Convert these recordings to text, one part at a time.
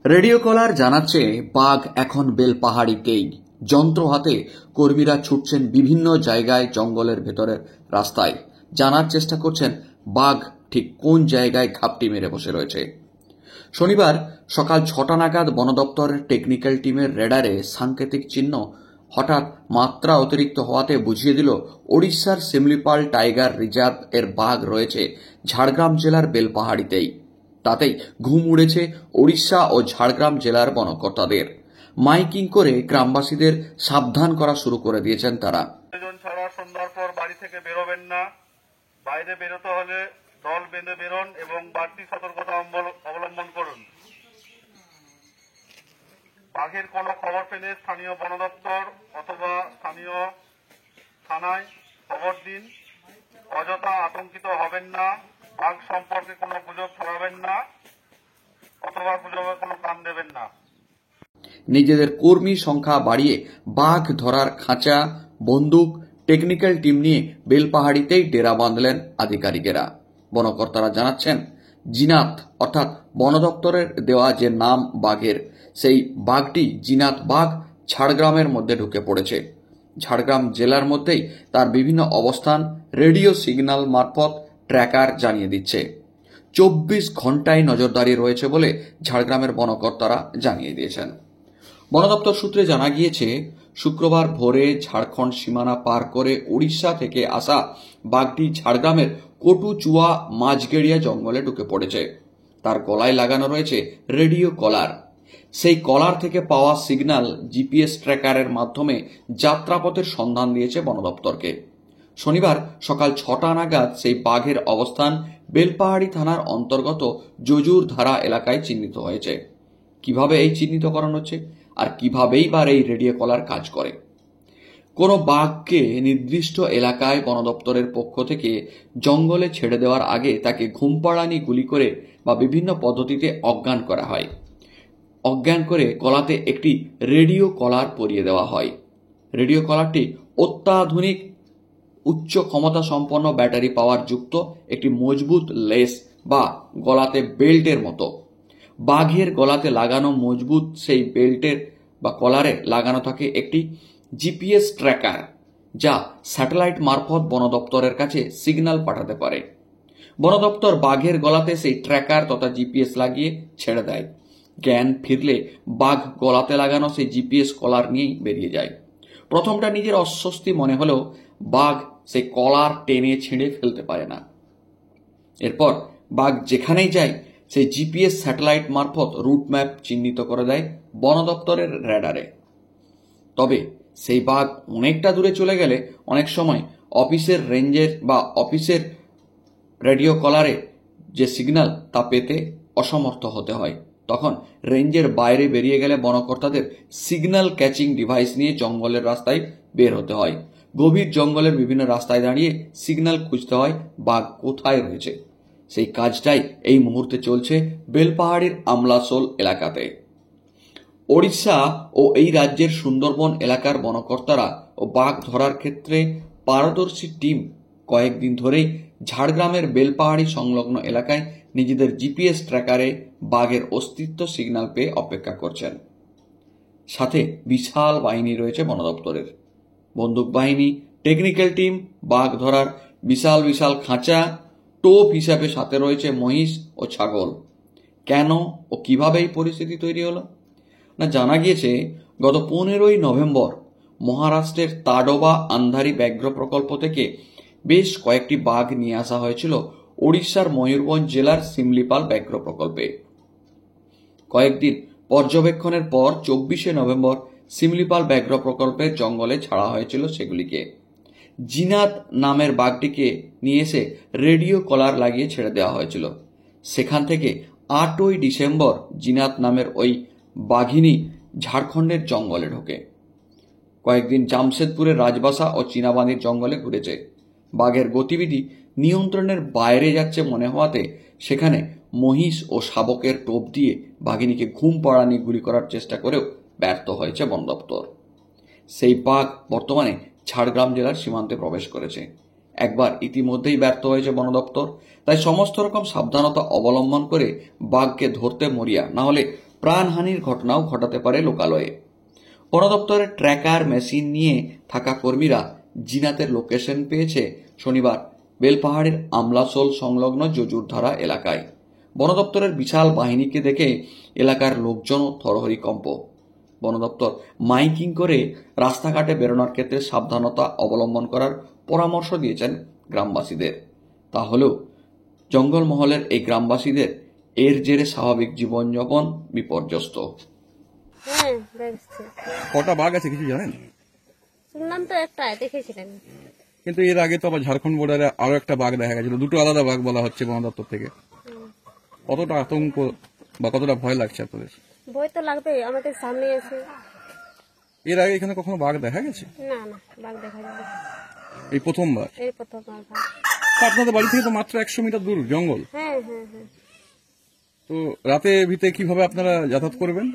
Radio কলার জানাচ্ছে বাঘ এখন বেলপাহাড়িতেই। যন্ত্র হাতে কর্মীরা ছুটছেন বিভিন্ন জায়গায়, জঙ্গলের ভেতরের রাস্তায়। জানার চেষ্টা করছেন বাঘ ঠিক কোন জায়গায় ঘাপটি মেরে বসে রয়েছে। শনিবার সকাল 6টা নাগাদ বন দপ্তরের টেকনিক্যাল টিমের রেডারে সাংকেতিক চিহ্ন হঠাৎ মাত্রা অতিরিক্ত হওয়াতে বুঝিয়ে দিল ওড়িশার সিমলিপাল টাইগার রিজার্ভ এর বাঘ রয়েছে ঝাড়গ্রাম জেলার বেলপাহাড়িতেই। তাতেই ঘুম উড়েছে ওড়িশা ও ঝাড়গ্রাম জেলার বনকর্তাদের। মাইকিং করে গ্রামবাসীদের সাবধান করা শুরু করে দিয়েছেন তারা। ছাড়া সন্ধ্যার পর বাড়ি থেকে বেরোবেন না। বাইরে বেরোতে হলে দল বেঁধে বেরোন এবং বাড়তি সতর্কতা অবলম্বন করুন। বাঘের কোনো খবর পেলে স্থানীয় বন দপ্তর অথবা স্থানীয় থানায় খবর দিন। অযথা আতঙ্কিত হবেন না। বাঘ সম্পর্কে কোনো গুজব ছড়াবেন না অথবা গুজবে কোনো কান দেবেন না। নিজেদের কর্মী সংখ্যা বাড়িয়ে বাঘ ধরার খাঁচা, বন্দুক, টেকনিক্যাল টিম নিয়ে বেলপাহাড়িতেই ডেরা বাঁধলেন আধিকারিকেরা। বনকর্তারা জানাচ্ছেন, জিনাত অর্থাৎ বন দপ্তরের দেওয়া যে নাম বাঘের, সেই বাঘটি জিনাত বাঘ ঝাড়গ্রামের মধ্যে ঢুকে পড়েছে। ঝাড়গ্রাম জেলার মধ্যেই তার বিভিন্ন অবস্থান রেডিও সিগন্যাল মারফত ট্র্যাকার জানিয়ে দিচ্ছে। 24 ঘন্টায় নজরদারি রয়েছে বলে ঝাড়গ্রামের বনকর্তারা জানিয়ে দিয়েছেন। বন দপ্তর সূত্রে জানা গিয়েছে, শুক্রবার ভোরে ঝাড়খণ্ড সীমানা পার করে উড়িষ্যা থেকে আসা বাঘটি ঝাড়গ্রামের কটুচুয়া মাঝগেড়িয়া জঙ্গলে ঢুকে পড়েছে। তার গলায় লাগানো রয়েছে রেডিও কলার। সেই কলার থেকে পাওয়া সিগন্যাল জিপিএস ট্র্যাকারের মাধ্যমে যাত্রাপথের সন্ধান দিয়েছে বন দপ্তরকে। শনিবার সকাল 6টা নাগাদ সেই বাঘের অবস্থান বেলপাহাড়ি থানার অন্তর্গত জজুর ধারা এলাকায় চিহ্নিত হয়েছে। কিভাবে এই চিহ্নিতকরণ হচ্ছে আর কিভাবেই বা এই রেডিও কলার কাজ করে? কোনো বাঘকে নির্দিষ্ট এলাকায় বন দপ্তরের পক্ষ থেকে জঙ্গলে ছেড়ে দেওয়ার আগে তাকে ঘুমপাড়ানি গুলি করে বা বিভিন্ন পদ্ধতিতে অজ্ঞান করা হয়। অজ্ঞান করে গলাতে একটি রেডিও কলার পরিয়ে দেওয়া হয়। রেডিও কলারটি অত্যাধুনিক উচ্চ ক্ষমতা সম্পন্ন ব্যাটারি পাওয়ার যুক্ত একটি মজবুত লেস বা গলাতে বেল্টের মতো। বাঘের গলাতে লাগানো মজবুত সেই বেল্টের বা কলারে লাগানো থাকে একটি জিপিএস ট্র্যাকার, যা স্যাটেলাইট মারফত বন দপ্তরের কাছে সিগন্যাল পাঠাতে পারে। বন দপ্তর বাঘের গলাতে সেই ট্র্যাকার তথা জিপিএস লাগিয়ে ছেড়ে দেয়। জ্ঞান ফিরলে বাঘ গলাতে লাগানো সেই জিপিএস কলার নিয়েই বেরিয়ে যায়। প্রথমটা নিজের অস্বস্তি মনে হলেও বাঘ সেই কলার টেনে ছিঁড়ে ফেলতে পারে না। এরপর বাঘ যেখানেই যায় সেই জিপিএস স্যাটেলাইট মারফত রুট ম্যাপ চিহ্নিত করে দেয় বন দপ্তরের রেডারে। তবে সেই বাঘ অনেকটা দূরে চলে গেলে অনেক সময় অফিসের রেঞ্জের বা অফিসের রেডিও কলারে যে সিগন্যাল তা পেতে অসমর্থ হতে হয়। তখন রেঞ্জের বাইরে বেরিয়ে গেলে বনকর্তাদের সিগন্যাল ক্যাচিং ডিভাইস নিয়ে জঙ্গলের রাস্তায় বের হতে হয়। গভীর জঙ্গলের বিভিন্ন রাস্তায় দাঁড়িয়ে সিগন্যাল খুঁজতে হয় বাঘ কোথায় রয়েছে। সেই কাজটাই এই মুহূর্তে চলছে বেলপাহাড়ির আমলাসোল এলাকাতে। ওড়িশা ও এই রাজ্যের সুন্দরবন এলাকার বনকর্তারা ও বাঘ ধরার ক্ষেত্রে পারদর্শী টিম কয়েকদিন ধরেই ঝাড়গ্রামের বেলপাহাড়ি সংলগ্ন এলাকায় নিজেদের জিপিএস ট্র্যাকারে বাঘের অস্তিত্ব সিগন্যাল পেয়ে অপেক্ষা করছেন। সাথে বিশাল বাহিনী রয়েছে বন দপ্তরের। বন্দুক বাহিনী, টেকনিক্যাল টিম, বাঘ ধরার বিশাল বিশাল খাঁচা, টোপ হিসাবে সাথে রয়েছে মহিষ ও ছাগল। কেন ও কিভাবে এই পরিস্থিতি তৈরি হলো? না, জানা গিয়েছে গত 15ই নভেম্বর মহারাষ্ট্রের তাডোবা আন্ধারি ব্যাঘ্র প্রকল্প থেকে বেশ কয়েকটি বাঘ নিয়ে আসা হয়েছিল ওড়িশার ময়ূরভঞ্জ জেলার সিমলিপাল ব্যাঘ্র প্রকল্পে। কয়েকদিন পর্যবেক্ষণের পর 24শে নভেম্বর সিমলিপাল ব্যাঘ্র প্রকল্পের জঙ্গলে ছাড়া হয়েছিল সেগুলিকে। জিনাত নামের বাঘটিকে নিয়ে এসে রেডিও কলার লাগিয়ে ছেড়ে দেওয়া হয়েছিল। সেখান থেকে 8ই ডিসেম্বর জিনাত নামের ওই বাঘিনী ঝাড়খণ্ডের জঙ্গলে ঢোকে। কয়েকদিন জামশেদপুরের রাজবাসা ও চীনাবাঁধির জঙ্গলে ঘুরেছে। বাঘের গতিবিধি নিয়ন্ত্রণের বাইরে যাচ্ছে মনে হওয়াতে সেখানে মহিষ ও শাবকের টোপ দিয়ে বাঘিনীকে ঘুম পাড়ানি গুলি করার চেষ্টা করেও ব্যর্থ হয়েছে বন দপ্তর। সেই বাঘ বর্তমানে ঝাড়গ্রাম জেলার সীমান্তে প্রবেশ করেছে। একবার ইতিমধ্যেই ব্যর্থ হয়েছে বন দপ্তর, তাই সমস্ত রকম সাবধানতা অবলম্বন করে বাঘকে ধরতে মরিয়া, না হলে প্রাণহানির ঘটনাও ঘটাতে পারে লোকালয়ে। বন দপ্তরের ট্র্যাকার মেশিন নিয়ে থাকা কর্মীরা জিনাতের লোকেশন পেয়েছে শনিবার বেলপাহাড়ির আমলাসোল সংলগ্ন জজুরধারা এলাকায়। বন দপ্তরের বিশাল বাহিনীকে দেখে এলাকার লোকজন থরহরিকম্প। বন দপ্তর মাইকিং করে রাস্তাঘাটে বেরোনোর ক্ষেত্রে সাবধানতা অবলম্বন করার পরামর্শ দিয়েছেন গ্রামবাসীদের। তাহলেও জঙ্গলমহলের এই গ্রামবাসীদের এর জেরে স্বাভাবিক জীবনযাপন বিপর্যস্ত। হ্যাঁ দেখছি, কটা বাঘ আছে কিছু জানেন? শুনলাম তো একটা দেখেছিলেন। কিন্তু এর আগে তো আবার ঝাড়খণ্ড বর্ডারে আরো একটা বাঘ দেখা গেছিল, দুটো আলাদা বাঘ বলা হচ্ছে বন দপ্তর থেকে। কতটা আতঙ্ক বা কতটা ভয় লাগছে আপনাদের? বই তো লাগবে, আমাদের সামনে এসে। এর আগে এখানে কখনো বাঘ দেখা গেছে? না না, বাঘ দেখা যাবে এই প্রথমবার? এই প্রথমবার বাঘ। তো আপনাদের বাড়ি থেকে তো মাত্র 100 মিটার দূর জঙ্গল। হ্যাঁ হ্যাঁ হ্যাঁ। তো রাতে ভিতরে কিভাবে আপনারা যাতায়াত করবেন?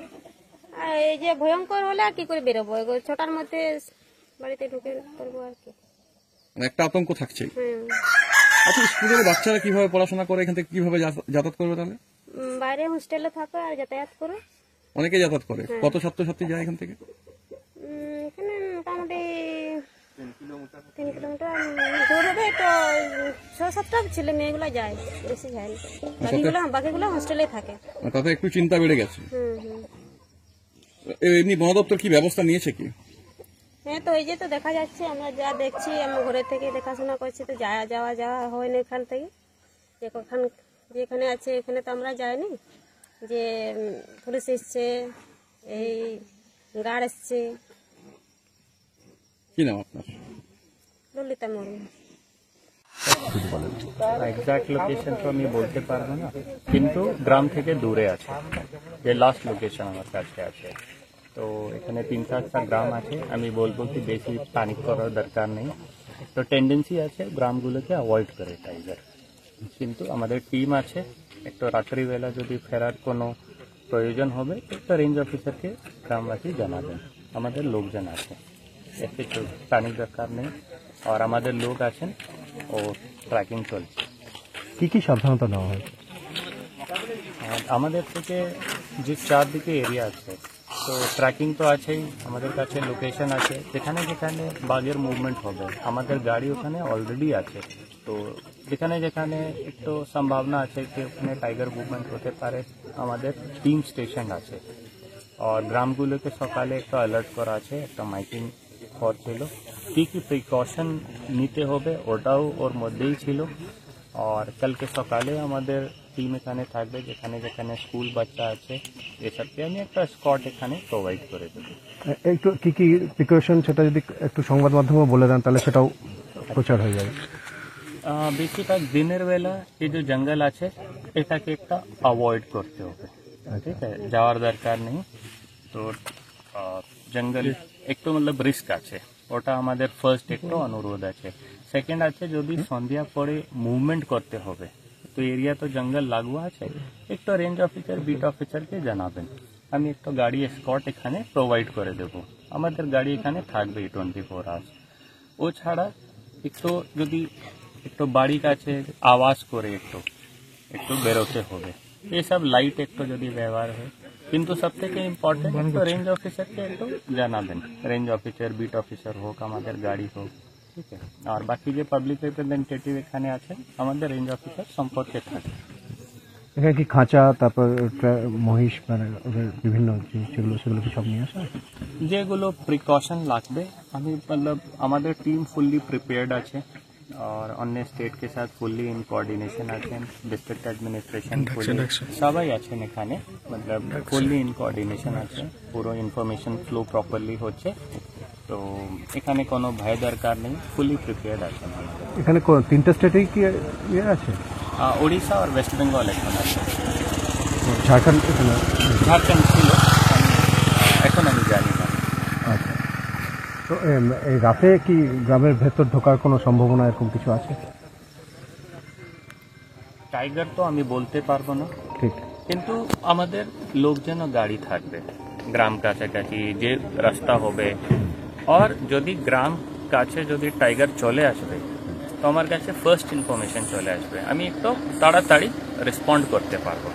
আর এই যে ভয়ঙ্কর হলে আর কি করে বেরোবো, 6টার মধ্যে বাড়িতে ঢুকে করবো আর কি। মানে একটা আতঙ্ক থাকছেই। হ্যাঁ, আচ্ছা, স্কুলের বাচ্চারা কিভাবে পড়াশোনা করে, এখান থেকে কিভাবে যাতায়াত করবে তাহলে? বাইরে হোস্টেলে থাকো আর যাতায়াত করো। অনেকে যাতায়াত করে। কত ছাত্রছাত্রী যায় এখান থেকে? এখানে মোটামুটি 3 কিলোমিটার দূর হবে তো, 6-7টা ছেলে মেয়েগুলো যায়, বেশি যায় না। বাকিগুলো হোস্টেলে থাকে। তাতে একটু চিন্তা বেড়ে গেছে। হুম। এমনি বন দপ্তর কি ব্যবস্থা নিয়েছে কি? হ্যাঁ, তো এই যে তো দেখা যাচ্ছে, আমরা যা দেখছি, আমরা ঘরে থেকে দেখাশোনা করছি, তো যাওয়া হয় না এখান থেকে। যেখানে আছে এখানে তো আমরা যাইনি, যে পুলিশ এসছে, এই গার্ড এসছে। কি নাম আপনার? ললিতা মুর্মু। এক্সাক্ট লোকেশন তো আমি বলতে পারবো না, কিন্তু গ্রাম থেকে দূরে আছে, যে লাস্ট লোকেশন আমার কাছে আছে। তো এখানে 3-4টা গ্রাম আছে। আমি বলবো কি বেশি প্যানিক করার দরকার নেই। তো টেন্ডেন্সি আছে গ্রামগুলোকে অ্যাভয়েড করে টাইগার, কিন্তু আমাদের টিম আছে। একটু রাত্রিবেলা যদি ফেরার কোনো প্রয়োজন হবে তো রেঞ্জ অফিসারকে গ্রামবাসী জানাবেন। আমাদের লোকজন আছে, এতে প্যানিক দরকার নেই। আর আমাদের লোক আছেন, ও ট্র্যাকিং চলছে। কি সাবধানতা নেওয়া হয়? আর আমাদের থেকে যে চারদিকে এরিয়া আছে, তো ট্র্যাকিং তো আছেই, আমাদের কাছে লোকেশন আছে যেখানে যেখানে বাঘের মুভমেন্ট হবে। আমাদের গাড়ি ওখানে অলরেডি আছে, তো যেখানে যেখানে একটু সম্ভাবনা আছে যে ওখানে টাইগার মুভমেন্ট হতে পারে, আমাদের টিম স্টেশন আছে। আর গ্রামগুলোকে সকালে একটা অ্যালার্ট করা আছে, একটা মাইকিং করছিল। কি কি প্রিকশন নিতে হবে ওটাও ওর মধ্যেই ছিল। আর কালকে সকালে আমাদের টিম এখানে থাকবে, যেখানে যেখানে স্কুল বাচ্চা আছে এসবকে আমি একটা স্কট এখানে প্রোভাইড করে দেবো। একটু কি কি প্রিকশন সেটা যদি একটু সংবাদ মাধ্যমে বলে দেন তাহলে সেটাও প্রচার হয়ে যাবে। বেশিরভাগ দিনের বেলা এই যে জঙ্গল আছে এটাকে একটা অ্যাভয়েড করতে হবে, ঠিক আছে, যাওয়ার দরকার নেই। তো জঙ্গল একটু মতলব রিস্ক আছে, ওটা আমাদের ফার্স্ট একটু অনুরোধ আছে। সেকেন্ড আছে, যদি সন্ধ্যা পরে মুভমেন্ট করতে হবে তো এরিয়া তো জঙ্গল লাগু আছে, একটু রেঞ্জ অফিসার বিট অফিসারকে জানাবেন। আমি একটু গাড়ি স্কট এখানে প্রোভাইড করে দেব। আমাদের গাড়ি এখানে থাকবে 24 আওয়ার্স। ও ছাড়া একটু যদি একটু বাড়ির কাছে আওয়াজ করে একটু বেরোতে হবে, এসব লাইট একটু যদি ব্যবহার হয়। কিন্তু সব থেকে ইম্পর্টেন্ট রেঞ্জ অফিসারকে একটু জানাবেন, রেঞ্জ অফিসার বিট অফিসার হোক, আমাদের গাড়ি হোক, ঠিক আছে। আর বাকি যে পাবলিক রিপ্রেজেন্টেটিভ এখানে আছে আমাদের রেঞ্জ অফিসার সম্পর্কে থাকে। এখানে কি খাঁচা, তারপর মহিষ, মানে ওদের বিভিন্ন সেগুলো কি সব নিয়ে আসা? যেগুলো প্রিকশন লাগবে আমি মতলব আমাদের টিম ফুললি প্রিपेयर्ड আছে। और अन्य स्टेट के साथ फुल्ली इन कोऑर्डिनेशन আছেন, ডিস্ট্রিক্ট অ্যাডমিনিস্ট্রেশন সবাই আছেন এখানে, মতলব ফুললি ইন কোঅর্ডিনেশন আছে। পুরো ইনফরমেশন ফ্লো প্রপারলি হচ্ছে, তো এখানে কোনো ভয় দরকার নেই, ফুললি প্রিপেয়ার্ড আছেন। এখানে 3টে স্টেটেই কি আছে? ওড়িশা আর ওয়েস্ট বেঙ্গল এখন আছে। ঝাড়খণ্ড ঝাড়খণ্ড ছিল, এখন আমি জানি না। আচ্ছা, তো এই রাতে কি গ্রামের ভেতর ঢোকার কোনো সম্ভাবনা এরকম কিছু আছে? টাইগার তো আমি বলতে পারবো না, ঠিক, কিন্তু আমাদের লোকজন গাড়ি থাকবে গ্রাম কাছাকাছি যে রাস্তা হবে। আর যদি গ্রাম কাছে যদি টাইগার চলে আসবে তো আমার কাছে ফার্স্ট ইনফরমেশন চলে আসবে, আমি একটু তাড়াতাড়ি রেসপন্ড করতে পারবো।